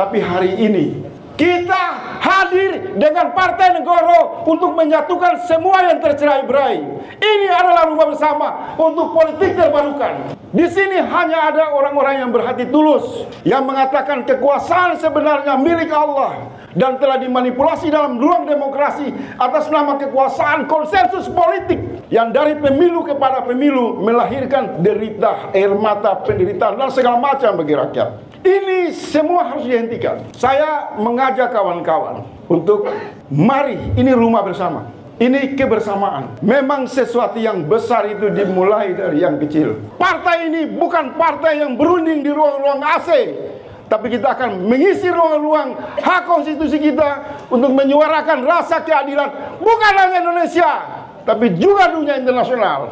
Tapi hari ini kita hadir dengan Partai Negoro untuk menyatukan semua yang tercerai-berai. Ini adalah rumah bersama untuk politik terbarukan. Di sini hanya ada orang-orang yang berhati tulus, yang mengatakan kekuasaan sebenarnya milik Allah dan telah dimanipulasi dalam ruang demokrasi atas nama kekuasaan konsensus politik yang dari pemilu kepada pemilu melahirkan derita, air mata, penderitaan dan segala macam bagi rakyat. Ini semua harus dihentikan. Saya mengajak kawan-kawan untuk mari, ini rumah bersama. Ini kebersamaan. Memang sesuatu yang besar itu dimulai dari yang kecil. Partai ini bukan partai yang berunding di ruang-ruang AC. Tapi kita akan mengisi ruang-ruang hak konstitusi kita untuk menyuarakan rasa keadilan. Bukan hanya Indonesia, tapi juga dunia internasional.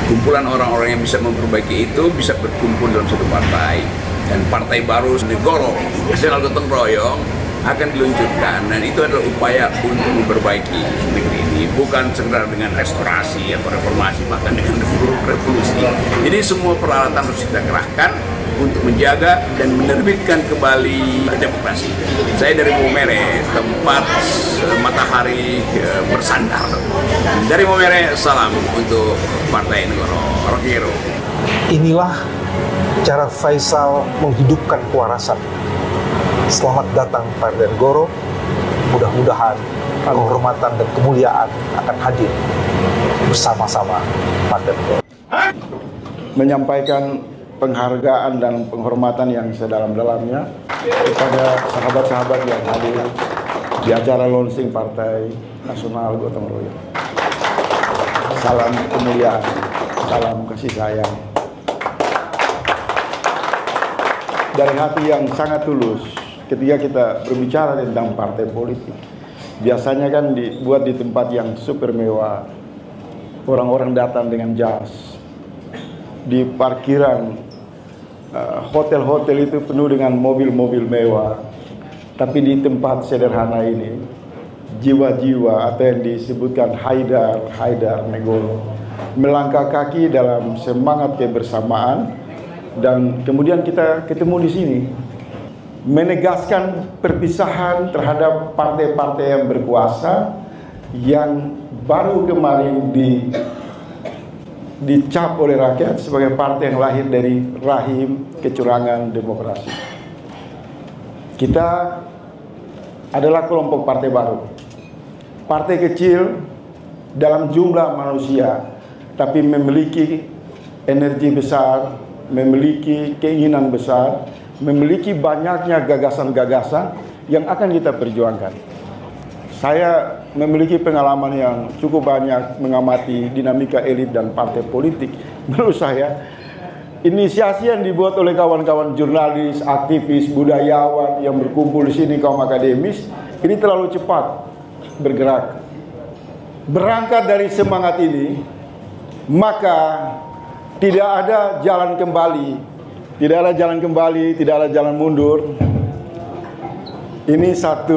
Kumpulan orang-orang yang bisa memperbaiki itu bisa berkumpul dalam satu partai. Dan partai baru Negoro Nasional Gotong Royong akan diluncurkan, dan itu adalah upaya untuk memperbaiki negeri ini, bukan sekedar dengan restorasi atau reformasi, bahkan dengan revolusi. Jadi semua peralatan harus kita kerahkan untuk menjaga dan menerbitkan kembali demokrasi. Saya dari Maumere, tempat matahari bersandar. Dari Maumere, salam untuk Partai Negoro Rockero. Inilah cara Faisal menghidupkan kewarasan. Selamat datang Partai Negoro. Mudah-mudahan kehormatan dan kemuliaan akan hadir bersama-sama Partai Negoro. Menyampaikan penghargaan dan penghormatan yang sedalam-dalamnya kepada sahabat-sahabat yang hadir di acara launching Partai Nasional Gotong Royong. Salam kemuliaan, salam kasih sayang. Dari hati yang sangat tulus, ketika kita berbicara tentang partai politik, biasanya kan dibuat di tempat yang super mewah, orang-orang datang dengan jas, di parkiran hotel-hotel itu penuh dengan mobil-mobil mewah. Tapi di tempat sederhana ini, jiwa-jiwa atau yang disebutkan Haidar Negoro melangkah kaki dalam semangat kebersamaan. Dan kemudian kita ketemu di sini, menegaskan perpisahan terhadap partai-partai yang berkuasa yang baru kemarin dicap oleh rakyat sebagai partai yang lahir dari rahim kecurangan demokrasi. Kita adalah kelompok partai baru, partai kecil dalam jumlah manusia, tapi memiliki energi besar, memiliki keinginan besar, memiliki banyaknya gagasan-gagasan yang akan kita perjuangkan. Saya memiliki pengalaman yang cukup banyak mengamati dinamika elit dan partai politik. Menurut saya, inisiasi yang dibuat oleh kawan-kawan jurnalis, aktivis, budayawan yang berkumpul di sini, kaum akademis, ini terlalu cepat bergerak. Berangkat dari semangat ini, maka tidak ada jalan kembali, tidak ada jalan kembali, tidak ada jalan mundur. Ini satu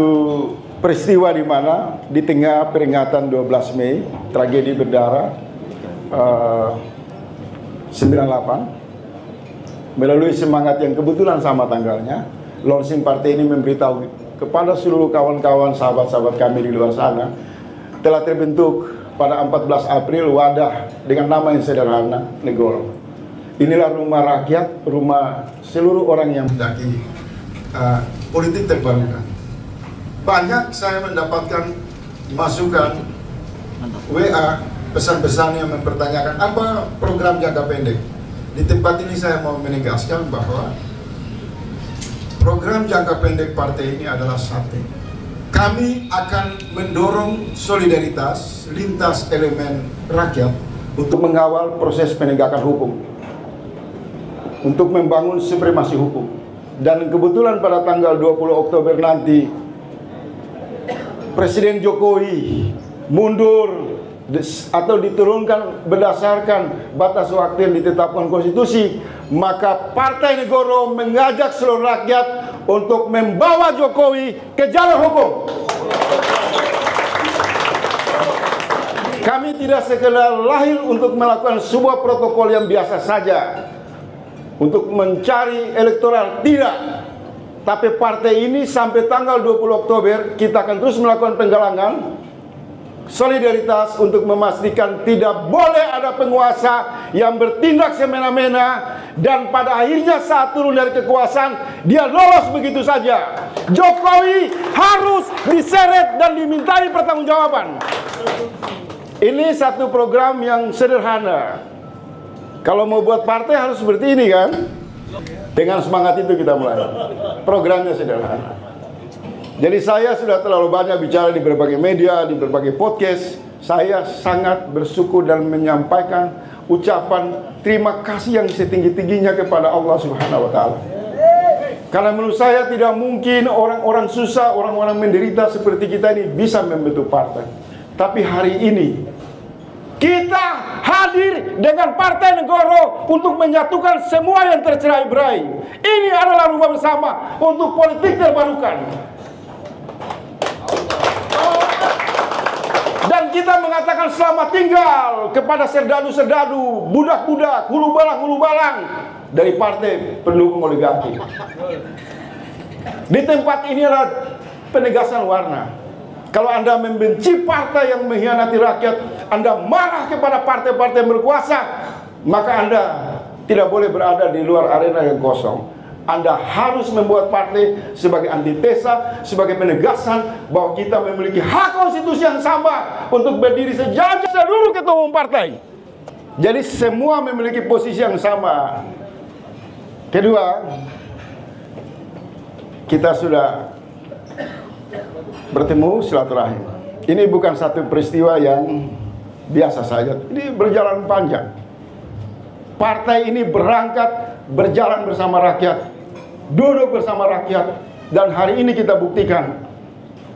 peristiwa di mana di tengah peringatan 12 Mei, tragedi berdarah 98, melalui semangat yang kebetulan sama tanggalnya, launching partai ini memberitahu kepada seluruh kawan-kawan, sahabat-sahabat kami di luar sana, telah terbentuk pada 14 April wadah dengan nama yang sederhana, Negoro. Inilah rumah rakyat, rumah seluruh orang yang mendaki politik terbarukan. Banyak saya mendapatkan masukan WA, pesan-pesan yang mempertanyakan apa program jangka pendek. Di tempat ini saya mau menegaskan bahwa program jangka pendek partai ini adalah satu. Kami akan mendorong solidaritas lintas elemen rakyat untuk mengawal proses penegakan hukum, untuk membangun supremasi hukum. Dan kebetulan pada tanggal 20 Oktober nanti Presiden Jokowi mundur atau diturunkan berdasarkan batas waktu yang ditetapkan konstitusi, maka Partai Negoro mengajak seluruh rakyat untuk membawa Jokowi ke jalur hukum. Kami tidak sekedar lahir untuk melakukan sebuah protokol yang biasa saja untuk mencari elektoral, tidak. Tapi partai ini sampai tanggal 20 Oktober kita akan terus melakukan penggalangan solidaritas untuk memastikan tidak boleh ada penguasa yang bertindak semena-mena dan pada akhirnya saat turun dari kekuasaan dia lolos begitu saja. Jokowi harus diseret dan dimintai pertanggungjawaban. Ini satu program yang sederhana. Kalau mau buat partai harus seperti ini kan? Dengan semangat itu kita mulai. Programnya sederhana. Jadi saya sudah terlalu banyak bicara di berbagai media, di berbagai podcast. Saya sangat bersyukur dan menyampaikan ucapan terima kasih yang setinggi-tingginya kepada Allah Subhanahu wa taala. Karena menurut saya tidak mungkin orang-orang susah, orang-orang menderita seperti kita ini bisa membentuk partai. Tapi hari ini kita hadir dengan Partai Negoro untuk menyatukan semua yang tercerai-berai. Ini adalah rumah bersama untuk politik terbarukan. Dan kita mengatakan selamat tinggal kepada serdadu-serdadu, budak-budak, hulu balang dari partai pendukung oligarki. Di tempat ini adalah penegasan warna. Kalau Anda membenci partai yang mengkhianati rakyat, Anda marah kepada partai-partai berkuasa, maka Anda tidak boleh berada di luar arena yang kosong. Anda harus membuat partai sebagai antitesa, sebagai penegasan bahwa kita memiliki hak konstitusi yang sama untuk berdiri sejajar seluruh ketua umum partai. Jadi semua memiliki posisi yang sama. Kedua, kita sudah bertemu silaturahim. Ini bukan satu peristiwa yang biasa saja. Ini berjalan panjang. Partai ini berangkat berjalan bersama rakyat, duduk bersama rakyat, dan hari ini kita buktikan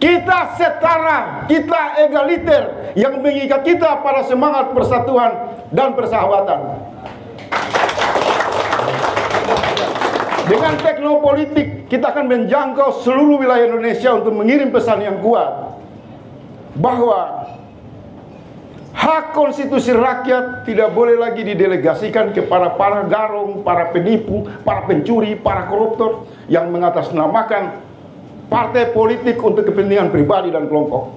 kita setara, kita egaliter yang mengikat kita pada semangat persatuan dan persahabatan. Dengan teknopolitik kita akan menjangkau seluruh wilayah Indonesia untuk mengirim pesan yang kuat bahwa hak konstitusi rakyat tidak boleh lagi didelegasikan kepada para garong, para penipu, para pencuri, para koruptor yang mengatasnamakan partai politik untuk kepentingan pribadi dan kelompok.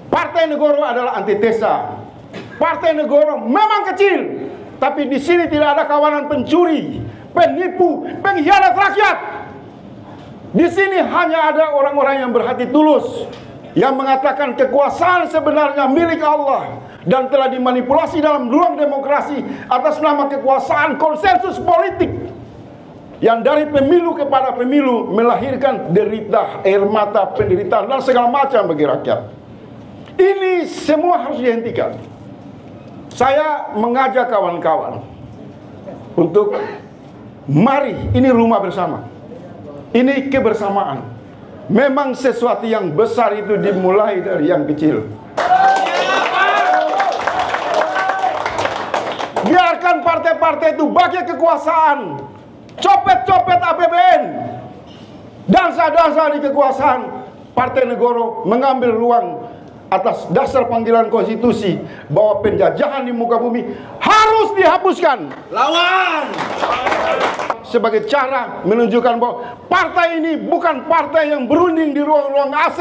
Partai Negoro adalah antitesa. Partai Negoro memang kecil, tapi di sini tidak ada kawanan pencuri, penipu, pengkhianat rakyat. Di sini hanya ada orang-orang yang berhati tulus, yang mengatakan kekuasaan sebenarnya milik Allah dan telah dimanipulasi dalam ruang demokrasi atas nama kekuasaan konsensus politik yang dari pemilu kepada pemilu melahirkan derita, air mata, penderitaan dan segala macam bagi rakyat. Ini semua harus dihentikan. Saya mengajak kawan-kawan untuk mari, ini rumah bersama, ini kebersamaan. Memang sesuatu yang besar itu dimulai dari yang kecil. Biarkan partai-partai itu bagi kekuasaan, copet-copet APBN, dansa-dansa di kekuasaan. Partai Negoro mengambil ruang atas dasar panggilan konstitusi bahwa penjajahan di muka bumi harus dihapuskan. Lawan! Sebagai cara menunjukkan bahwa partai ini bukan partai yang berunding di ruang-ruang AC,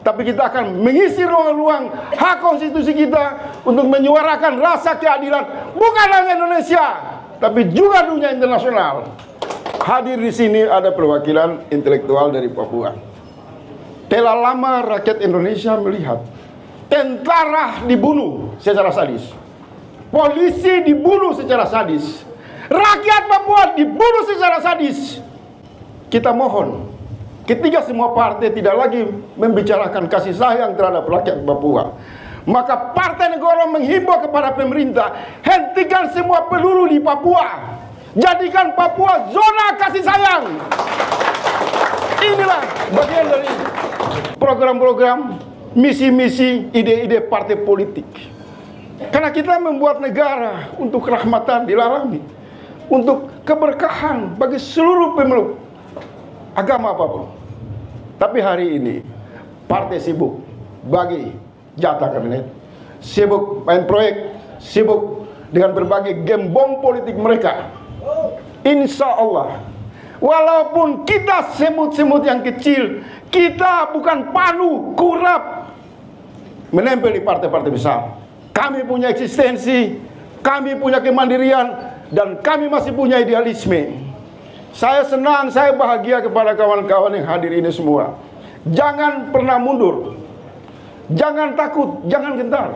tapi kita akan mengisi ruang-ruang hak konstitusi kita untuk menyuarakan rasa keadilan bukan hanya Indonesia, tapi juga dunia internasional. Hadir di sini ada perwakilan intelektual dari Papua. Telah lama rakyat Indonesia melihat tentara dibunuh secara sadis, polisi dibunuh secara sadis, rakyat Papua dibunuh secara sadis. Kita mohon, ketika semua partai tidak lagi membicarakan kasih sayang terhadap rakyat Papua, maka Partai Negoro menghimbau kepada pemerintah, hentikan semua peluru di Papua, jadikan Papua zona kasih sayang. Inilah bagian dari program-program, misi-misi, ide-ide partai politik. Karena kita membuat negara untuk kerahmatan dilalami, untuk keberkahan bagi seluruh pemeluk agama apapun. Tapi hari ini partai sibuk bagi jatah kabinet, sibuk main proyek, sibuk dengan berbagai game bom politik mereka. Insya Allah Walaupun kita semut-semut yang kecil, kita bukan palu kurap menempel di partai-partai besar. Kami punya eksistensi, kami punya kemandirian, dan kami masih punya idealisme. Saya senang, saya bahagia kepada kawan-kawan yang hadir ini semua. Jangan pernah mundur, jangan takut, jangan gentar.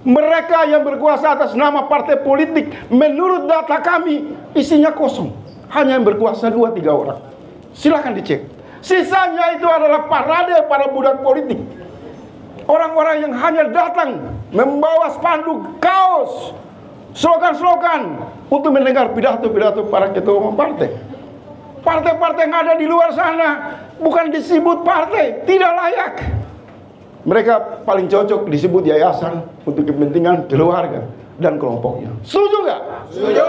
Mereka yang berkuasa atas nama partai politik, menurut data kami, isinya kosong. Hanya yang berkuasa 2-3 orang. Silahkan dicek. Sisanya itu adalah parade para budak politik. Orang-orang yang hanya datang membawa spanduk, kaos, slogan-slogan untuk mendengar pidato-pidato para ketua umum partai. Partai-partai yang ada di luar sana bukan disebut partai, tidak layak. Mereka paling cocok disebut yayasan untuk kepentingan keluarga dan kelompoknya. Setuju nggak? Setuju.